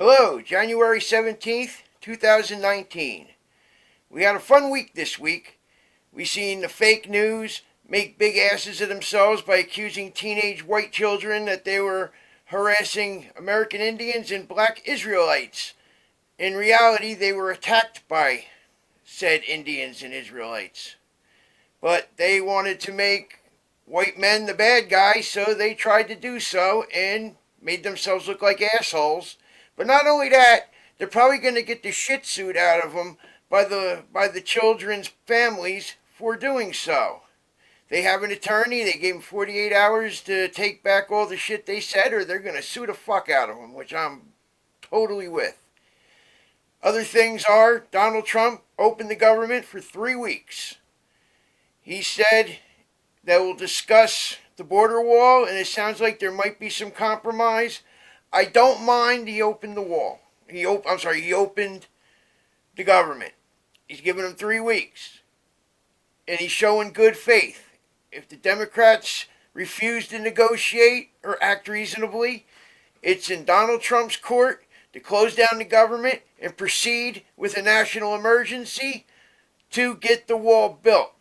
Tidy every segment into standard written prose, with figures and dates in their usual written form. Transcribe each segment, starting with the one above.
Hello, January 17th, 2019. We had a fun week this week. We seen the fake news make big asses of themselves by accusing teenage white children that they were harassing American Indians and black Israelites. In reality, they were attacked by said Indians and Israelites. But they wanted to make white men the bad guys, so they tried to do so and made themselves look like assholes. But not only that, they're probably going to get the shit suit out of them by the children's families for doing so. They have an attorney. They gave them 48 hours to take back all the shit they said, or they're going to sue the fuck out of them, which I'm totally with. Other things are, Donald Trump opened the government for 3 weeks. He said that we'll discuss the border wall, and it sounds like there might be some compromise. I don't mind he opened the wall. He opened the government. He's given them 3 weeks. And he's showing good faith. If the Democrats refuse to negotiate or act reasonably, it's in Donald Trump's court to close down the government and proceed with a national emergency to get the wall built.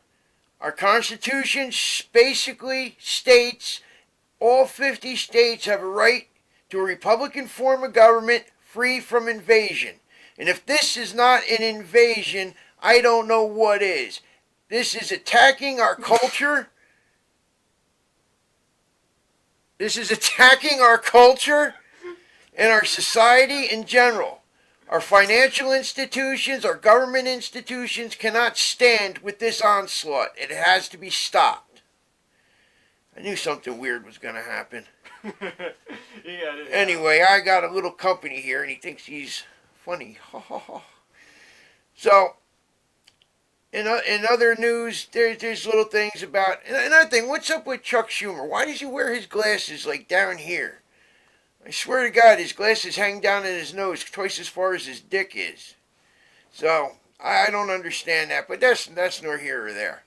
Our Constitution basically states all 50 states have a right to a Republican form of government free from invasion. And if this is not an invasion, I don't know what is. This is attacking our culture. This is attacking our culture and our society in general. Our financial institutions, our government institutions cannot stand with this onslaught. It has to be stopped. I knew something weird was going to happen. Anyway, I got a little company here, and he thinks he's funny. So, in other news, there's little things about... Another thing, what's up with Chuck Schumer? Why does he wear his glasses, like, down here? I swear to God, his glasses hang down in his nose twice as far as his dick is. So, I don't understand that, but that's nor here or there.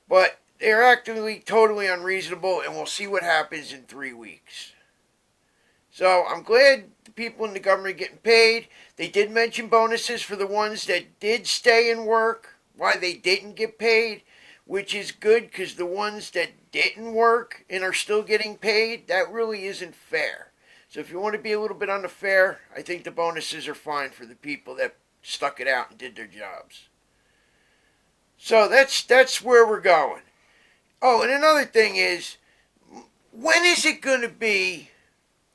But they're actively totally unreasonable, and we'll see what happens in 3 weeks. So, I'm glad the people in the government are getting paid. They did mention bonuses for the ones that did stay and work, why they didn't get paid, which is good, because the ones that didn't work and are still getting paid, that really isn't fair. So if you want to be a little bit unfair, I think the bonuses are fine for the people that stuck it out and did their jobs. So that's where we're going. Oh, and another thing is, when is it going to be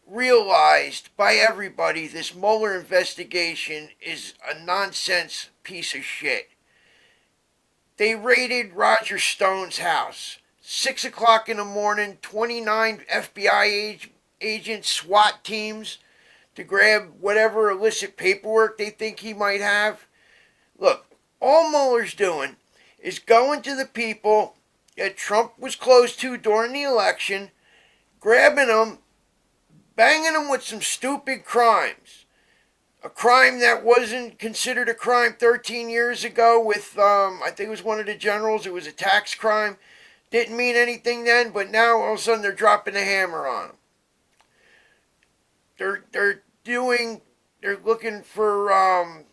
realized by everybody this Mueller investigation is a nonsense piece of shit? They raided Roger Stone's house. 6 o'clock in the morning, 29 FBI agents, SWAT teams, to grab whatever illicit paperwork they think he might have. Look, all Mueller's doing is going to the people that Trump was close to during the election, grabbing them, banging them with some stupid crimes. A crime that wasn't considered a crime 13 years ago with, I think it was one of the generals, it was a tax crime. Didn't mean anything then, but now all of a sudden they're dropping the hammer on them. They're looking for,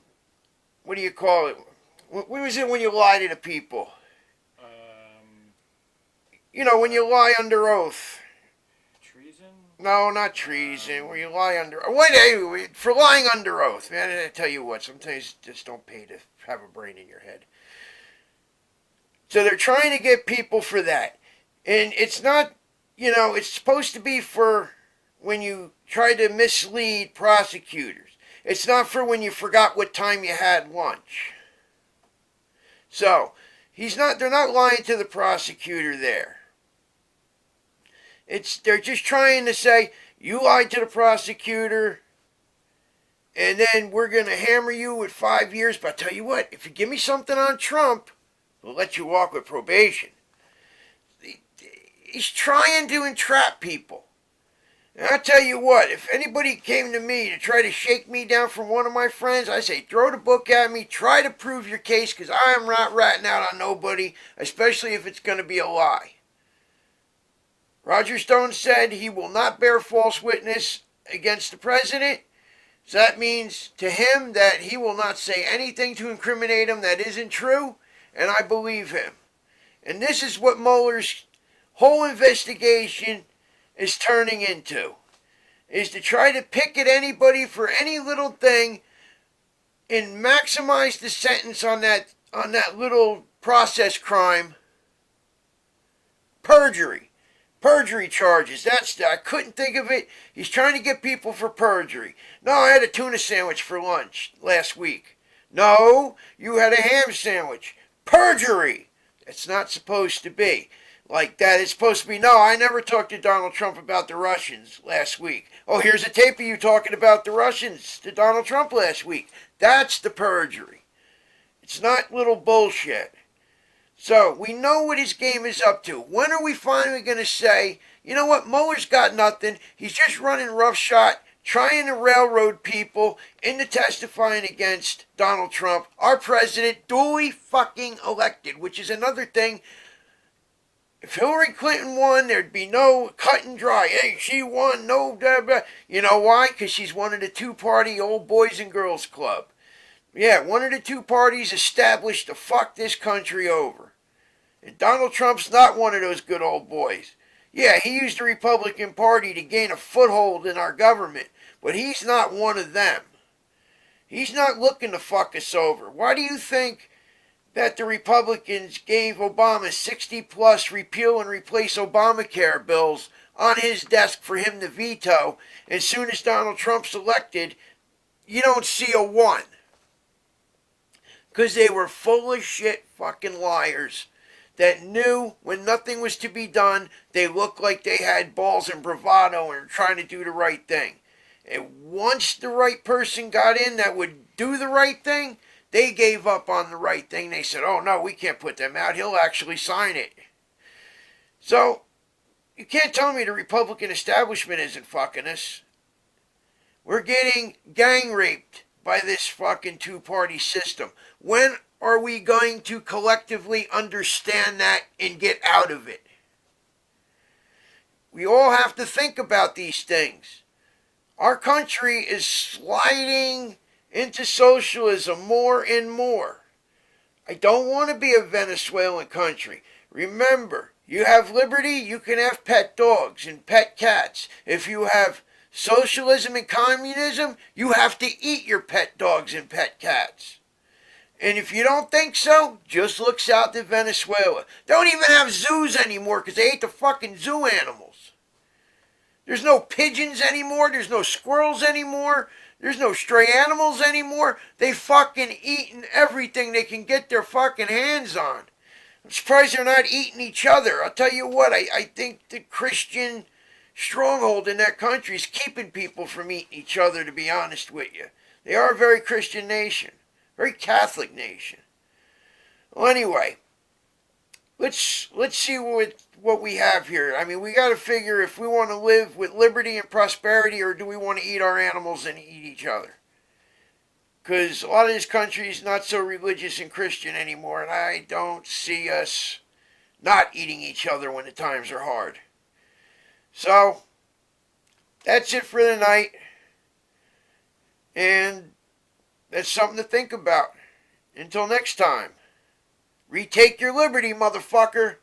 what do you call it? What was it when you lie to the people? When you lie under oath. Treason? No, not treason. Where you lie under... for lying under oath. Man, I tell you what, sometimes you just don't pay to have a brain in your head. So they're trying to get people for that. And it's not, it's supposed to be for when you try to mislead prosecutors. It's not for when you forgot what time you had lunch. So, they're not lying to the prosecutor there. They're just trying to say, you lied to the prosecutor, and then we're going to hammer you with 5 years. But I tell you what, if you give me something on Trump, we'll let you walk with probation. He's trying to entrap people. And I'll tell you what, if anybody came to me to try to shake me down from one of my friends, I say, throw the book at me, try to prove your case, because I am not ratting out on nobody, especially if it's going to be a lie. Roger Stone said he will not bear false witness against the president. So that means to him that he will not say anything to incriminate him that isn't true, and I believe him. And this is what Mueller's whole investigation is turning into, is to try to pick at anybody for any little thing and maximize the sentence on that little process crime. Perjury charges. I couldn't think of it. He's trying to get people for perjury. No, I had a tuna sandwich for lunch last week. No, you had a ham sandwich. Perjury. It's not supposed to be like that. It's supposed to be, no, I never talked to Donald Trump about the Russians last week. Oh, here's a tape of you talking about the Russians to Donald Trump last week. That's the perjury. It's not little bullshit. So, we know what his game is up to. When are we finally going to say, you know what, Mueller's got nothing. He's just running roughshod, trying to railroad people into testifying against Donald Trump, our president, duly fucking elected, which is another thing. If Hillary Clinton won, there'd be no cut and dry. Hey, she won, no, blah, blah. You know why? Because she's one of the two-party old boys and girls club. Yeah, one of the two parties established to fuck this country over. And Donald Trump's not one of those good old boys. Yeah, he used the Republican Party to gain a foothold in our government, but he's not one of them. He's not looking to fuck us over. Why do you think that the Republicans gave Obama 60-plus repeal and replace Obamacare bills on his desk for him to veto? As soon as Donald Trump's elected, you don't see a one. Because they were full of shit fucking liars that knew when nothing was to be done, they looked like they had balls and bravado and were trying to do the right thing. And once the right person got in that would do the right thing, they gave up on the right thing. They said, oh no, we can't put them out. He'll actually sign it. So, you can't tell me the Republican establishment isn't fucking us. We're getting gang raped by this fucking two-party system. When are we going to collectively understand that and get out of it? We all have to think about these things. Our country is sliding into socialism more and more. I don't want to be a Venezuelan country. Remember, you have liberty, you can have pet dogs and pet cats. If you have socialism and communism, you have to eat your pet dogs and pet cats. And if you don't think so, just look south to Venezuela. They don't even have zoos anymore because they ate the fucking zoo animals. There's no pigeons anymore. There's no squirrels anymore. There's no stray animals anymore. They fucking eating everything they can get their fucking hands on. I'm surprised they're not eating each other. I'll tell you what, I think the Christian stronghold in that country is keeping people from eating each other, to be honest with you. They are a very Christian nation. Very Catholic nation. Well, anyway, let's see what we have here. I mean, we got to figure if we want to live with liberty and prosperity, or do we want to eat our animals and eat each other? Because a lot of this country is not so religious and Christian anymore, and I don't see us not eating each other when the times are hard. So, that's it for the night. And that's something to think about. Until next time, retake your liberty, motherfucker.